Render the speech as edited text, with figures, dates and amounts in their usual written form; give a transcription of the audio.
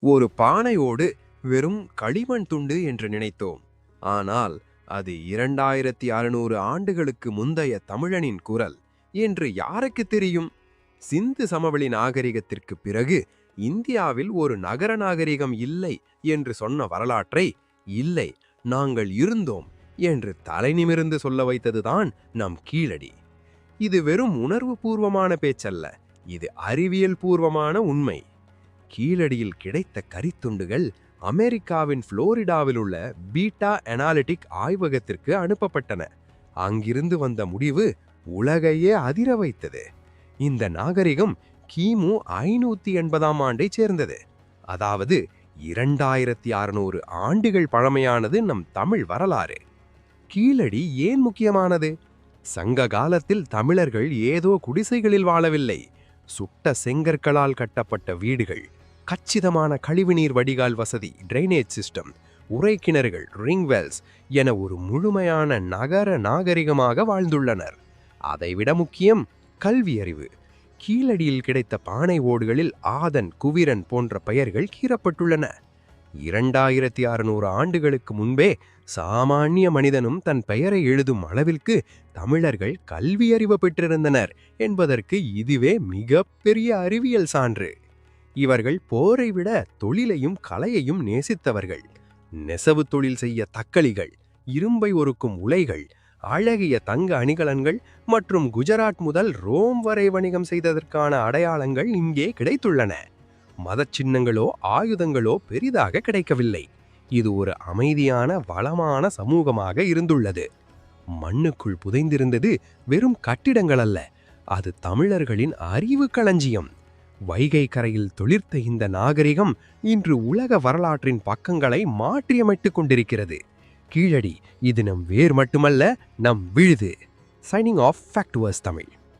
ஒரு பானையோடு வெறும் களிமண் துண்டு என்று நினைத்தோம். ஆனால் அது 2600 ஆண்டுகளுக்கு முந்தைய தமிழனின் குரல் என்று யாருக்கு தெரியும்? சிந்து சமவெளி நாகரிகத்திற்கு பிறகு இந்தியாவில் ஒரு நகர நாகரிகம் இல்லை என்று சொன்ன வரலாற்றை, இல்லை, நாங்கள் இருந்தோம் என்று தலைநிமிர்ந்து சொல்ல வைத்ததுதான் நம் கீழடி. இது வெறும் உணர்வு பூர்வமான பேச்சல்ல, இது அறிவியல் பூர்வமான உண்மை. கீழடியில் கிடைத்த கரித்துண்டுகள் அமெரிக்காவின் புளோரிடாவில் உள்ள பீட்டா அனாலிட்டிக் ஆய்வகத்திற்கு அனுப்பப்பட்டன. அங்கிருந்து வந்த முடிவு உலகையே அதிர வைத்தது. இந்த நாகரிகம் கிமு 580ஆம் ஆண்டை சேர்ந்தது. அதாவது 2600 ஆண்டுகள் பழமையானது நம் தமிழ் வரலாறு. கீழடி ஏன் முக்கியமானது? சங்க காலத்தில் தமிழர்கள் ஏதோ குடிசைகளில் வாழவில்லை. சுட்ட செங்கற்களால் கட்டப்பட்ட வீடுகள், கச்சிதமான கழிவுநீர் வடிகால் வசதி டிரைனேஜ் சிஸ்டம், உறை கிணறுகள் ரிங்வெல்ஸ் என ஒரு முழுமையான நகர நாகரிகமாக வாழ்ந்துள்ளனர். அதைவிட முக்கியம் கல்வி அறிவு. கீழடியில் கிடைத்த பானை ஓடுகளில் ஆதன், குவிரன் போன்ற பெயர்கள் கீறப்பட்டுள்ளன. 2600 ஆண்டுகளுக்கு முன்பே சாமானிய மனிதனும் தன் பெயரை எழுதும் அளவிற்கு தமிழர்கள் கல்வி அறிவு பெற்றிருந்தனர் என்பதற்கு இதுவே மிகப்பெரிய அறிவியல் சான்று. இவர்கள் போரை விட தொழிலையும் கலையையும் நேசித்தவர்கள். நெசவு தொழில் செய்ய தக்களிகள், இரும்பை ஒருக்கும் உலைகள், அழகிய தங்க அணிகலன்கள் மற்றும் குஜராத் முதல் ரோம் வரை வணிகம் செய்ததற்கான அடையாளங்கள் இங்கே கிடைத்துள்ளன. மதச்சின்னங்களோ ஆயுதங்களோ பெரிதாக கிடைக்கவில்லை. இது ஒரு அமைதியான வளமான சமூகமாக இருந்துள்ளது. மண்ணுக்குள் புதைந்திருந்தது வெறும் கட்டிடங்கள் அல்ல, அது தமிழர்களின் அறிவு களஞ்சியம். வைகை கரையில் தொழிர்த்த இந்த நாகரிகம் இன்று உலக வரலாற்றின் பக்கங்களை மாற்றியமைத்துக் கொண்டிருக்கிறது. கீழடி இது நம் வேர் மட்டுமல்ல, நம் விழுது. சைனிங் ஆஃப் ஃபேக்ட்வர்ஸ் தமிழ்.